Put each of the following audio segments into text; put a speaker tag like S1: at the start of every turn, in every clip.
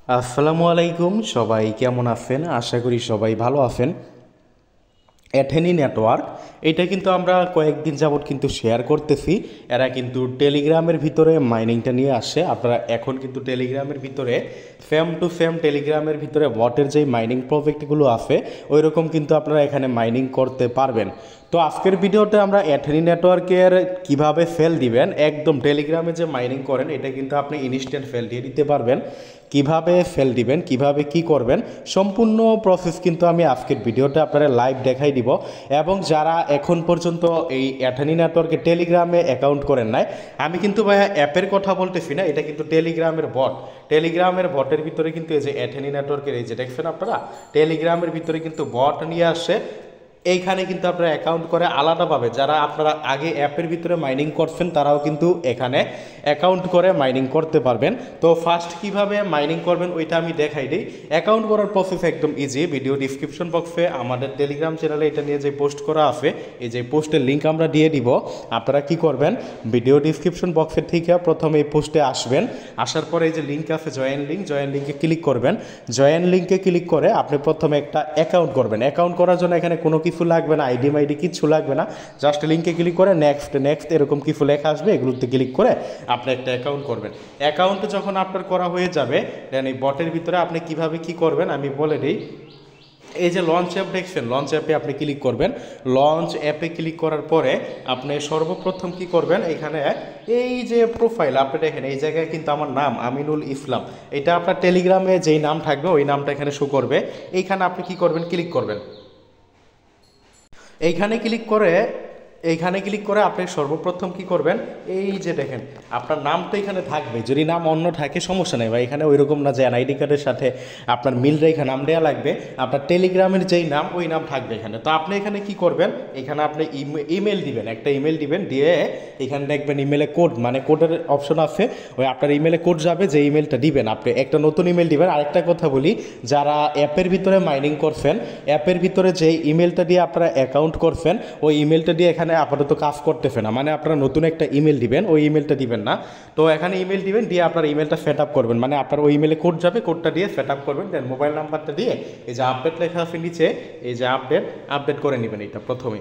S1: আসসালামু আলাইকুম, সবাই কেমন আছেন? আশা করি সবাই ভালো আছেন। অ্যাথেনি নেটওয়ার্ক এটা কিন্তু আমরা কয়েকদিন যাবৎ কিন্তু শেয়ার করতেছি। এরা কিন্তু টেলিগ্রামের ভিতরে মাইনিংটা নিয়ে আসে। আপনারা এখন কিন্তু টেলিগ্রামের ভিতরে সেম টু সেম টেলিগ্রামের ভিতরে বটের যেই মাইনিং প্রজেক্টগুলো আছে ওই রকম কিন্তু আপনারা এখানে মাইনিং করতে পারবেন। তো আজকের ভিডিওতে আমরা অ্যাথেনি নেটওয়ার্কের কিভাবে সেল দিবেন, একদম টেলিগ্রামে যে মাইনিং করেন এটা কিন্তু আপনি ইনস্ট্যান্ট সেল দিয়ে দিতে পারবেন। কিভাবে সেল দিবেন, কিভাবে কি করবেন, সম্পূর্ণ প্রসেস কিন্তু আমি আজকের ভিডিওতে আপনারা লাইভ দেখাই দিব। এবং যারা এখন পর্যন্ত এই অ্যাথেনি নেটওয়ার্কে টেলিগ্রামে অ্যাকাউন্ট করেন নাই, আমি কিন্তু ভাইয়া অ্যাপের কথা বলতেছি না, এটা কিন্তু টেলিগ্রামের বট। টেলিগ্রামের বটের ভিতরে কিন্তু এই যে অ্যাথেনি নেটওয়ার্কের এই যে দেখছেন আপনারা, টেলিগ্রামের ভিতরে কিন্তু বট নিয়ে আসে। এইখানে কিন্তু আপনারা অ্যাকাউন্ট করে আলাদাভাবে যারা আপনারা আগে অ্যাপের ভিতরে মাইনিং করছেন তারাও কিন্তু এখানে অ্যাকাউন্ট করে মাইনিং করতে পারবেন। তো ফার্স্ট কিভাবে মাইনিং করবেন ওইটা আমি দেখাই দিই। অ্যাকাউন্ট করার প্রসেস একদম ইজি। ভিডিও ডিসক্রিপশন বক্সে আমাদের টেলিগ্রাম চ্যানেলে এটা নিয়ে যে পোস্ট করা আছে, এই যে পোস্টের লিঙ্ক আমরা দিয়ে দিব। আপনারা কি করবেন, ভিডিও ডিসক্রিপশন বক্সের থেকে প্রথমে এই পোস্টে আসবেন। আসার পরে এই যে লিঙ্ক আছে জয়েন লিঙ্কে ক্লিক করবেন। জয়েন লিঙ্কে ক্লিক করে আপনি প্রথমে একটা অ্যাকাউন্ট করবেন। অ্যাকাউন্ট করার জন্য এখানে কোনো কিছু লাগবে না, আইডি মাইডি কিচ্ছু লাগবে না। জাস্ট লিঙ্কে ক্লিক করে নেক্সট এরকম কিছু লেখা আসবে, এগুলোতে ক্লিক করে আপনি একটা অ্যাকাউন্ট করবেন। অ্যাকাউন্ট যখন আপনার করা হয়ে যাবে, দেন এই বটের ভিতরে আপনি কিভাবে কি করবেন আমি বলে দিই। এই যে লঞ্চ অ্যাপ দেখছেন, লঞ্চ অ্যাপে আপনি ক্লিক করবেন। লঞ্চ অ্যাপে ক্লিক করার পরে আপনি সর্বপ্রথম কি করবেন, এখানে এই যে প্রোফাইল আপনি দেখেন, এই জায়গায় কিন্তু আমার নাম আমিনুল ইসলাম, এটা আপনার টেলিগ্রামে যেই নাম থাকবে ওই নামটা এখানে শো করবে। এইখানে আপনি কি করবেন, ক্লিক করবেন। এইখানে ক্লিক করে আপনি সর্বপ্রথম কি করবেন, এই যে দেখেন আপনার নাম তো এখানে থাকবে, যদি নাম অন্য থাকে সমস্যা নেই ভাই, এখানে ওইরকম না যে এনআইডি কার্ডের সাথে আপনার মিল রেখা নাম দেওয়া লাগবে। আপনার টেলিগ্রামের যেই নাম ওই নাম থাকবে এখানে। তো আপনি এখানে কি করবেন, এখানে আপনি ইমেল দিবেন, একটা ইমেল দিবেন, দিয়ে এখানে দেখবেন ইমেলে কোড, মানে কোডের অপশন আছে, ওই আপনার ইমেলে কোড যাবে, যে ইমেলটা দিবেন আপনি একটা নতুন ইমেল দিবেন। আরেকটা কথা বলি, যারা অ্যাপের ভিতরে মাইনিং করছেন, অ্যাপের ভিতরে যে ইমেলটা দিয়ে আপনারা অ্যাকাউন্ট করছেন ওই ইমেলটা দিয়ে এখানে আপাতত কাজ করতেছে না, মানে আপনারা নতুন একটা ইমেল দিবেন, ওই ইমেলটা দিবেন না। তো এখানে ইমেল দিবেন, দিয়ে আপনার ইমেলটা সেট আপ করবেন, মানে আপনার ওই ইমেলে কোড যাবে, কোডটা দিয়ে সেট আপ করবেন। দেন মোবাইল নাম্বারটা দিয়ে এই যে আপডেট লেখা আছে নিচে, এই যে আপডেট করে নেবেন এটা প্রথমে।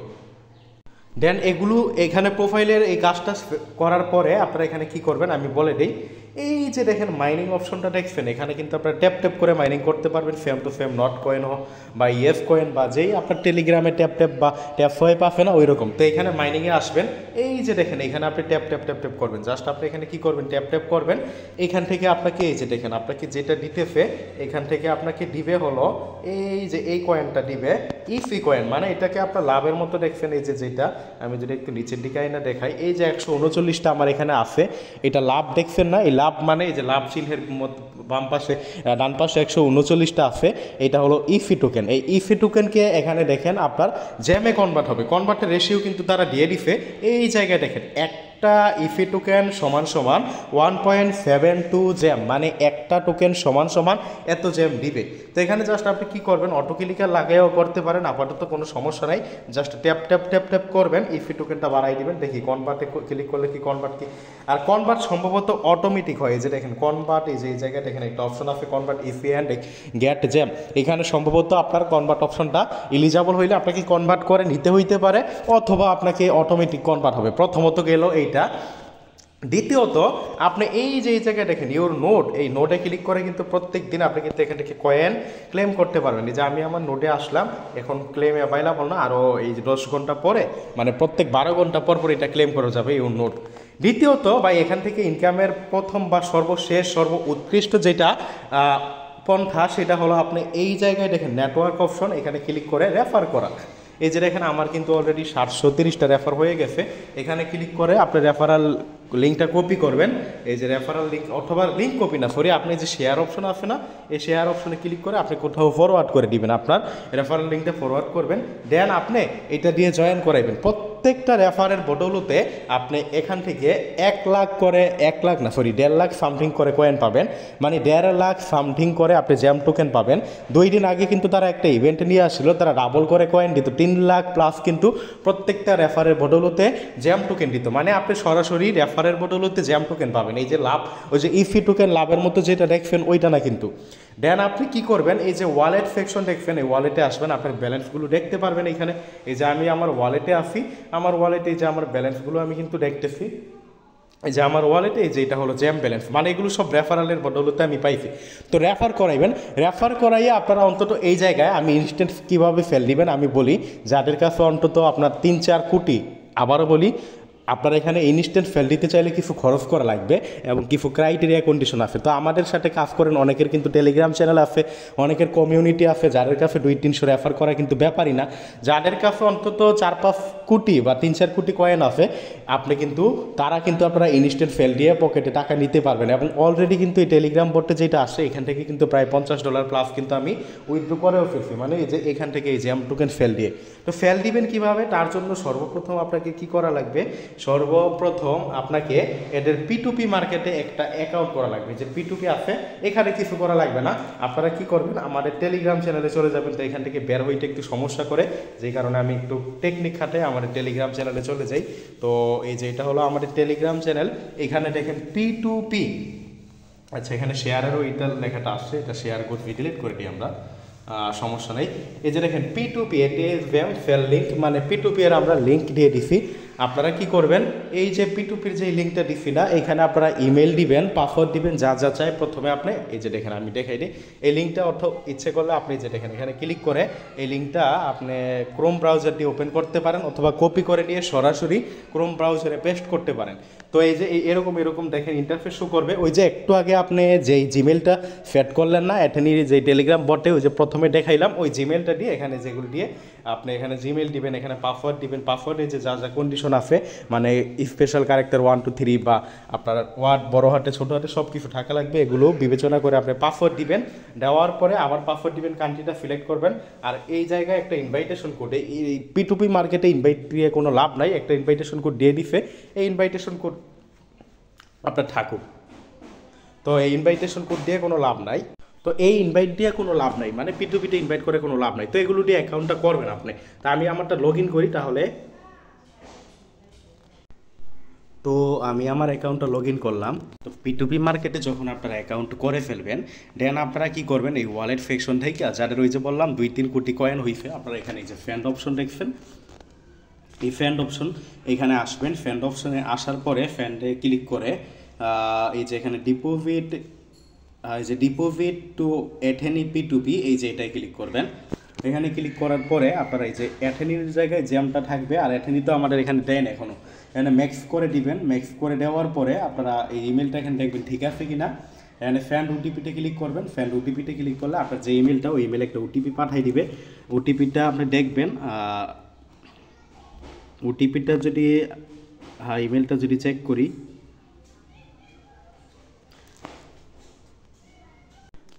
S1: দেন এগুলো এখানে প্রোফাইলের এই কাজটা করার পরে আপনারা এখানে কি করবেন আমি বলে দিই। এই যে দেখেন মাইনিং অপশনটা দেখছেন, এখানে কিন্তু আপনারা ট্যাপ করে মাইনিং করতে পারবেন, same to same not coin বা ইয়েস কয়েন বা যেই আপনার টেলিগ্রামে ট্যাপ বা ট্যাপ সোয়াইপ আছে না ওই রকম। তো এখানে মাইনিংয়ে আসবেন, এই যে দেখেন এখানে আপনি ট্যাপ করবেন। জাস্ট আপনি এখানে কি করবেন, ট্যাপ করবেন। এখান থেকে আপনাকে এই যে দেখেন আপনাকে যেটা দিতেছে, এখান থেকে আপনাকে দিবে হলো এই যে এই কয়েনটা দিবে ইফি কয়েন, মানে এটাকে আপনার লাভের মতো দেখছেন। এই যে যেটা আমি যদি একটু নিচের দিকে না দেখাই, এই যে 139টা আমার এখানে আছে, এটা লাভ দেখছেন না, এই লাভ মানে এই যে লাভ চিহ্নের বাম পাশে ডান পাশে 139টা আছে, এটা হলো ইফি টোকেন। এই ইফি টোকেনকে এখানে দেখেন আপনার জ্যামে কনভার্ট হবে, কনভার্টের রেশিও কিন্তু তারা দিয়ে দিছে। এই জায়গায় দেখেন একটা ইফি টোকেন সমান 1.72 জ্যাম, মানে একটা টোকেন সমান এত জ্যাম দিবে। তো এখানে জাস্ট আপনি কি করবেন, অটো ক্লিকার লাগাইও করতে পারেন, আপাতত কোনো সমস্যা নাই। জাস্ট ট্যাপ করবেন, ইফি টোকেনটা বাড়াই দিবেন। দেখি কনভার্টে ক্লিক করলে কি কনভার্ট কি, আর কনভার্ট সম্ভবত অটোমেটিক হয়। এই যে দেখেন কনভার্ট, এই যে এই জায়গায় দেখেন একটা অপশন আছে কনভার্ট ইফি অ্যান্ড গেট জ্যাম, এখানে সম্ভবত আপনার কনভার্ট অপশনটা এলিজিবল হইলে আপনাকে কনভার্ট করে নিতে হইতে পারে, অথবা আপনাকে অটোমেটিক কনভার্ট হবে। প্রথমত গেল এইটা। দ্বিতীয়ত আপনি এই যে এই জায়গায় দেখেন ইওর নোড, এই নোডে ক্লিক করে কিন্তু প্রত্যেক দিন আপনি কিন্তু এখান থেকে কয়েন ক্লেম করতে পারবেন। এই যে আমি আমার নোডে আসলাম, এখন ক্লেম অ্যাভেলেবল না, আরও এই যে 10 ঘন্টা পরে, মানে প্রত্যেক 12 ঘন্টা পর এটা ক্লেম করা যাবে ইওর নোড। দ্বিতীয়ত বা এখান থেকে ইনকামের প্রথম বা সর্বশেষ উৎকৃষ্ট যেটা পন্থা, সেটা হলো আপনি এই জায়গায় দেখেন নেটওয়ার্ক অপশন, এখানে ক্লিক করে রেফার করা। এই যে দেখেন আমার কিন্তু অলরেডি 730টা রেফার হয়ে গেছে। এখানে ক্লিক করে আপনি রেফারাল লিঙ্কটা কপি করবেন, এই যে রেফারাল লিঙ্ক, অথবা লিঙ্ক কপি না সরি, আপনি যে শেয়ার অপশন আছে না, এই শেয়ার অপশনে ক্লিক করে আপনি কোথাও ফরওয়ার্ড করে দিবেন, আপনার রেফারাল লিঙ্কটা ফরওয়ার্ড করবেন। দেন আপনি এটা দিয়ে জয়েন করাইবেন। প্রত্যেকটা রেফারের বদৌলতে আপনি এখান থেকে 1 লাখ করে 1 লাখ না সরি 1.5 লাখ সামথিং করে কয়েন পাবেন, মানে 1.5 লাখ সামথিং করে আপনি জ্যাম টোকেন পাবেন। 2 দিন আগে কিন্তু তারা একটা ইভেন্ট নিয়ে আসছিল, তারা ডাবল করে কয়েন দিত, 3 লাখ প্লাস কিন্তু প্রত্যেকটা রেফারের বদৌলতে জ্যাম টোকেন দিত, মানে আপনি সরাসরি রেফারের বদৌলতে জ্যাম টোকেন পাবেন। এই যে লাভ, ওই যে ইফি টোকেন লাভের মতো যেটা দেখবেন ওইটা না কিন্তু। দেন আপনি কি করবেন, এই যে ওয়ালেট সেকশন দেখবেন, এই ওয়ালেটে আসবেন, আপনার ব্যালেন্সগুলো দেখতে পারবেন এখানে। এই যে আমি আমার ওয়ালেটে আসি, আমার ওয়ালেটে এই যে আমার ব্যালেন্সগুলো আমি কিন্তু দেখতেছি, এই যে আমার ওয়ালেটে এই যে এটা হলো জ্যাম ব্যালেন্স, মানে এগুলো সব রেফারেলের বদৌলতে আমি পাইছি। তো রেফার করাইবেন, রেফার করাইয়ে আপনারা অন্তত এই জায়গায় আমি ইনস্ট্যান্ট কীভাবে ফেল দিবেন আমি বলি, যাদের কাছে অন্তত আপনার 3-4 কোটি, আবারও বলি আপনারা এখানে ইনস্ট্যান্ট ফেল দিতে চাইলে কিছু খরচ করা লাগবে এবং কিছু ক্রাইটেরিয়া কন্ডিশন আছে। তো আমাদের সাথে কাজ করেন অনেকের কিন্তু টেলিগ্রাম চ্যানেল আছে, অনেকের কমিউনিটি আছে, যাদের কাছে 200-300 রেফার করা কিন্তু ব্যাপারই না। যাদের কাছে অন্তত 4-5 কোটি বা 3-4 কোটি কয়েন আছে, আপনি কিন্তু তারা কিন্তু আপনারা ইনস্ট্যান্ট ফেল দিয়ে পকেটে টাকা নিতে পারবেন। এবং অলরেডি কিন্তু এই টেলিগ্রাম বোর্ডে যেটা আসে এখান থেকে কিন্তু প্রায় $50 প্লাস কিন্তু আমি উইথড্র করেও ফেলছি, মানে এই যে এখান থেকে এই জ্যাম টোকেন ফেল দিয়ে। তো ফেল দিবেন কিভাবে, তার জন্য সর্বপ্রথম আপনাকে কি করা লাগবে, সর্বপ্রথম আপনাকে এদের P2P মার্কেটে একটা অ্যাকাউন্ট করা লাগবে। যে P2P আছে এখানে কিছু করা লাগবে না, আপনারা কি করবেন আমাদের টেলিগ্রাম চ্যানেলে চলে যাবেন। তো এখান থেকে বের হইতে একটু সমস্যা করে, যেই কারণে আমি একটু টেকনিক খাটে আমাদের টেলিগ্রাম চ্যানেলে চলে যাই। তো এই যে এটা হলো আমাদের টেলিগ্রাম চ্যানেল, এখানে দেখেন P2P, আচ্ছা এখানে শেয়ারেরও এটা লেখাটা আসছে, এটা শেয়ার কোড ডিলিট করে দিই আমরা, সমস্যা নেই। এই যে দেখেন P2P, এটি ফেল লিঙ্ক, মানে P2P এর আমরা লিঙ্ক দিয়ে দিছি। আপনারা কি করবেন, এই যে P2P-র যে লিঙ্কটা দিছি না, এখানে আপনারা ইমেল দিবেন, পাসওয়ার্ড দিবেন, যা যা চাই। প্রথমে আপনি এই যে দেখেন আমি দেখাই দিই, এই লিঙ্কটা অর্থ ইচ্ছে করলে আপনি যে দেখেন এখানে ক্লিক করে এই লিঙ্কটা আপনি ক্রোম ব্রাউজার দিয়ে ওপেন করতে পারেন, অথবা কপি করে নিয়ে সরাসরি ক্রোম ব্রাউজারে পেস্ট করতে পারেন। তো এই যে এরকম দেখেন ইন্টারফেস শো করবে। ওই যে একটু আগে আপনি যেই জিমেলটা সেট করলেন না এখানে যে টেলিগ্রাম বটে, ওই যে প্রথমে দেখাইলাম ওই জিমেলটা দিয়ে এখানে যেগুলো দিয়ে আপনি এখানে জিমেল দিবেন, এখানে পাসওয়ার্ড দিবেন, পাসওয়ার্ডে যে যা যা কন্ডিশন আছে, মানে স্পেশাল ক্যারেক্টার 1 2 3 বা আপনার ওয়ার্ড বড় হাতে ছোটো হাতে সব কিছু থাকা লাগবে, এগুলো বিবেচনা করে আপনি পাসওয়ার্ড দিবেন। দেওয়ার পরে আবার পাসওয়ার্ড দিবেন, কান্ট্রিটা সিলেক্ট করবেন, আর এই জায়গায় একটা ইনভাইটেশন কোড, এই P2P মার্কেটে ইনভাইট দিয়ে কোনো লাভ নাই, একটা ইনভাইটেশন কোড দিয়ে দিছে, এই ইনভাইটেশন কোড আপনার থাকুক। তো এই ইনভাইটেশন কোড দিয়ে কোনো লাভ নাই, তো এই ইনভাইট দিয়ে কোনো লাভ নাই, মানে P2P-তে ইনভাইট করে কোনো লাভ নাই। তো এগুলো দিয়ে অ্যাকাউন্টটা করবেন আপনি। তা আমি আমারটা লগ ইন করি তাহলে। তো আমি আমার অ্যাকাউন্টটা লগ ইন করলাম। তো P2P মার্কেটে যখন আপনারা অ্যাকাউন্ট করে ফেলবেন, দেন আপনারা কি করবেন, এই ওয়ালেট সেকশন থেকে যাদের ওই যে বললাম 2-3 কোটি কয়েন হয়েছে, আপনারা এখানে এই যে ফ্যান্ড অপশন দেখছেন, এই ফ্যান্ড অপশন এখানে আসবেন। ফ্যান্ড অপশনে আসার পরে ফ্যান্ডে ক্লিক করে এই যে এখানে ডিপোজিট, এই যে ডিপোজিট টু অ্যাথেনি P2P, এই যে এটাই ক্লিক করবেন। এখানে ক্লিক করার পরে আপনারা এই যে অ্যাথেনির জায়গায় জ্যামটা থাকবে, আর অ্যাথেনি তো আমাদের এখানে দেন এখনও, এখানে ম্যাক্স করে দিবেন। ম্যাক্স করে দেওয়ার পরে আপনারা এই ইমেলটা এখানে দেখবেন ঠিক আছে কি না, এখানে ফ্যান্ড ওটিপিতে ক্লিক করবেন। ফ্যান্ড ওটিপিতে ক্লিক করলে আপনার যে ইমেলটা, ওই ইমেলে একটা ওটিপি পাঠিয়ে দিবে। ওটিপিটা আপনি দেখবেন, ওটিপিটা যদি ইমেলটা যদি চেক করি,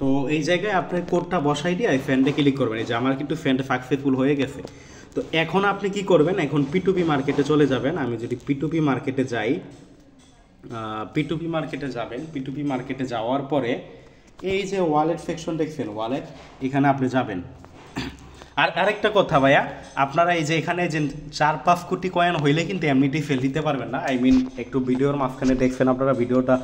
S1: তো এই জায়গায় আপনার কোডটা বসাই দিয়ে ফ্যান্ডে ক্লিক করবেন। এই যে আমার কিন্তু ফ্যান্ড সাকসেসফুল হয়ে গেছে। তো এখন আপনি কি করবেন, এখন P2P মার্কেটে চলে যাবেন। আমি যদি P2P মার্কেটে যাই, P2P মার্কেটে যাবেন। P2P মার্কেটে যাওয়ার পরে এই যে ওয়ালেট সেকশন দেখছেন, ওয়ালেট, এখানে আপনি যাবেন। আর আরেকটা কথা ভাইয়া, আপনারা এই যে এখানে যে 4-5 কোটি কয়েন হইলে কিন্তু এমনিতেই ফেল দিতে পারবেন না। একটু ভিডিওর মাঝখানে দেখছেন আপনারা, ভিডিওটা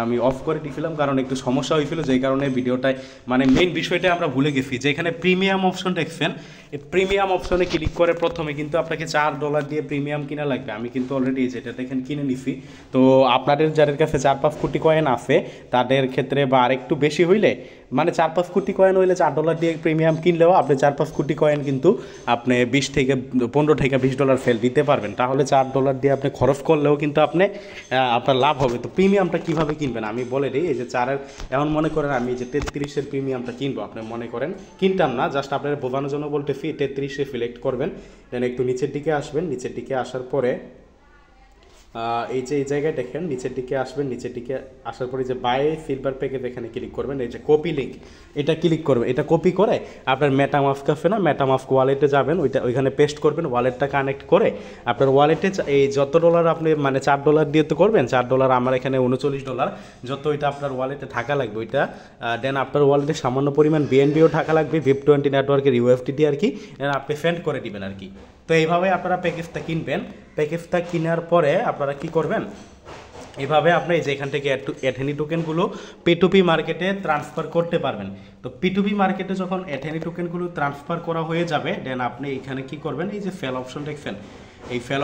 S1: আমি অফ করে দিয়েছিলাম, কারণ একটু সমস্যা হয়েছিল, যেই কারণে ভিডিওটায় মানে মেইন বিষয়টা আমরা ভুলে গেছি। যে এখানে প্রিমিয়াম অপশন দেখছেন, এই প্রিমিয়াম অপশনে ক্লিক করে প্রথমে কিন্তু আপনাকে $4 দিয়ে প্রিমিয়াম কিনা লাগবে। আমি কিন্তু অলরেডি যেটা দেখেন কিনে নিছি। তো আপনাদের যাদের কাছে 4-5 কোটি কয়েন আছে তাদের ক্ষেত্রে, বা আরেকটু বেশি হইলে, মানে 4-5 কোটি কয়েন হইলে $4 দিয়ে প্রিমিয়াম কিনলেও আপনি 4-5 কোটি কয়েন কিন্তু আপনি $15-20 ফেল দিতে পারবেন। তাহলে $4 দিয়ে আপনি খরচ করলেও কিন্তু আপনার লাভ হবে। তো প্রিমিয়ামটা কীভাবে কিনবেন আমি বলে দিই। এই যে 4-এর, এমন মনে করেন আমি যে 33-এর প্রিমিয়ামটা কিনবো, আপনি মনে করেন কিনতাম না, জাস্ট আপনার বোঝানোর জন্য বলতেছি। 33-এ সিলেক্ট করবেন, দেন একটু নিচের দিকে আসবেন। নিচের দিকে আসার পরে এই যে এই জায়গায় দেখেন নিচের দিকে আসবেন, নিচের দিকে আসার পরে যে বাই সিলভার প্যাকেজ এখানে ক্লিক করবেন, এই যে কপি লিঙ্ক এটা ক্লিক করবেন। এটা কপি করে আপনার মেটামাস্ক আছে না, মেটামাস্ক ওয়ালেটে যাবেন, ওইখানে পেস্ট করবেন, ওয়ালেটটা কানেক্ট করে আপনার ওয়ালেটে এই যত ডলার আপনি মানে $4 দিয়ে তো করবেন, $4 আমার এখানে $39, যত ওইটা আপনার ওয়ালেটে থাকা লাগবে ওইটা দেন আপনার ওয়ালেটে সামান্য পরিমাণ বিএনবিও থাকা লাগবে, VIP20 নেটওয়ার্কের UFTT আর কি, আপনি সেন্ড করে দিবেন আর কি। তো এইভাবে আপনারা প্যাকেজটা কিনবেন। প্যাকেজটা কেনার পরে আপনারা কি করবেন, এভাবে আপনি এই যে এখান থেকে এথেনি টোকেনগুলো P2P মার্কেটে ট্রান্সফার করতে পারবেন। তো P2P মার্কেটে যখন এথেনি টোকেনগুলো ট্রান্সফার করা হয়ে যাবে দেন আপনি এখানে কি করবেন, এই যে ফেল অপশন দেখছেন, এই ফেল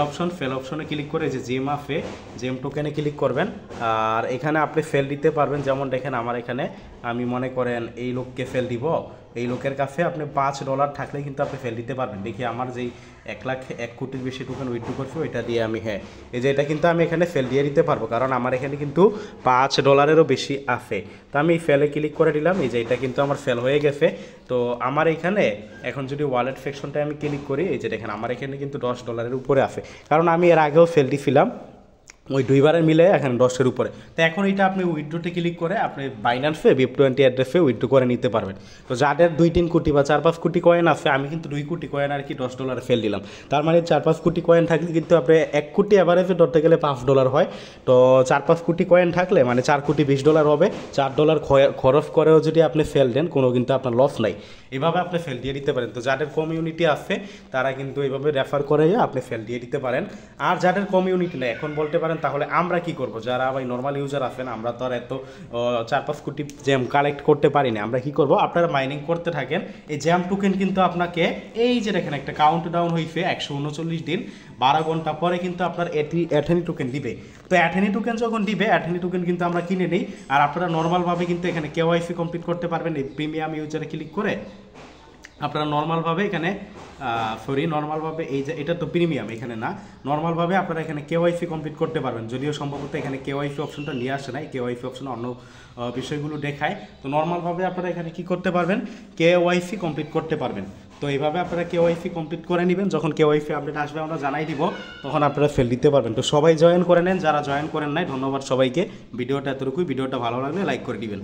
S1: অপশনে ক্লিক করে যে জেম আফে জেম টোকেনে ক্লিক করবেন। আর এখানে আপনি ফেল দিতে পারবেন, যেমন দেখেন আমার এখানে আমি মনে করেন এই লোককে ফেল দিব, এই লোকের কাছে আপনি $5 থাকলে কিন্তু আপনি ফেল দিতে পারবেন। দেখি আমার যেই 1 কোটির বেশি টোকেন উইথড্র করছে ওইটা দিয়ে আমি এই যে এটা কিন্তু আমি এখানে ফেল দিয়ে দিতে পারবো, কারণ আমার এখানে কিন্তু $5 বেশি আছে। তো আমি এই ফেলে ক্লিক করে দিলাম, এই যে এটা কিন্তু আমার ফেল হয়ে গেছে। তো আমার এখানে এখন যদি ওয়ালেট সেকশনটায় আমি ক্লিক করি, এই যে দেখেন আমার এখানে কিন্তু $10 উপরে আছে, কারণ আমি এর আগেও ফেল দিয়েছিলাম ওই 2বারের মিলে এখানে 10-এর উপরে। তো এখন এটা আপনি উইথড্রোতে ক্লিক করে আপনি বাইন্যান্সে VIP20 অ্যাড্রেসে উইথড্রো করে নিতে পারবেন। তো যাদের 2-3 কোটি বা 4-5 কোটি কয়েন আছে, আমি কিন্তু 2 কোটি কয়েন আর কি $10 ফেল দিলাম, তার মানে 4-5 কোটি কয়েন থাকলে কিন্তু আপনি 1 কোটি অ্যাভারেজে ধরতে গেলে $5 হয়। তো 4-5 কোটি কয়েন থাকলে মানে $4 কোটি 20 হবে। $4 খরচ করেও যদি আপনি ফেল দেন কোনো কিন্তু আপনার লস নাই, এভাবে আপনি ফেল দিয়ে দিতে পারেন। তো যাদের কমিউনিটি আছে তারা কিন্তু এইভাবে রেফার করে আপনি ফেল দিয়ে দিতে পারেন। আর যাদের কমিউনিটি নেই, এখন বলতে পারেন তাহলে আমরা কি করব, যারা ভাই নর্মাল ইউজার আছেন, আমরা তো আর এত 4-5 কোটি জ্যাম কালেক্ট করতে পারি না, আমরা কি করব, আপনারা মাইনিং করতে থাকেন। এই জ্যাম টোকেন কিন্তু আপনাকে এই যে দেখেন একটা কাউন্ট ডাউন হয়েছে 139 দিন 12 ঘন্টা পরে কিন্তু আপনার এথেনি টোকেন দিবে। তো এথেনি টোকেন যখন দিবে, এথেনি টোকেন কিন্তু আমরা কিনে নিই। আর আপনারা নর্মালভাবে কিন্তু এখানে KYC কমপ্লিট করতে পারবেন এই প্রিমিয়াম ইউজারে ক্লিক করে। আপনারা নর্মালভাবে এখানে নর্মালভাবে এই যে এটা তো প্রিমিয়াম, এখানে না, নর্মালভাবে আপনারা এখানে KYC কমপ্লিট করতে পারবেন। যদিও সম্ভবত এখানে KYC অপশনটা নিয়ে আসে নাই, KYC অপশন অন্য বিষয়গুলো দেখায়। তো নর্মালভাবে আপনারা এখানে কি করতে পারবেন, KYC কমপ্লিট করতে পারবেন। তো এইভাবে আপনারা KYC কমপ্লিট করে নেবেন, যখন KYC আপডেট আসবে আমরা জানাই দিব, তখন আপনারা ফেল দিতে পারবেন। তো সবাই জয়েন করে নেন, যারা জয়েন করেন নাই ধন্যবাদ সবাইকে। ভিডিওটা এতটুকুই, ভিডিওটা ভালো লাগলে লাইক করে দিবেন।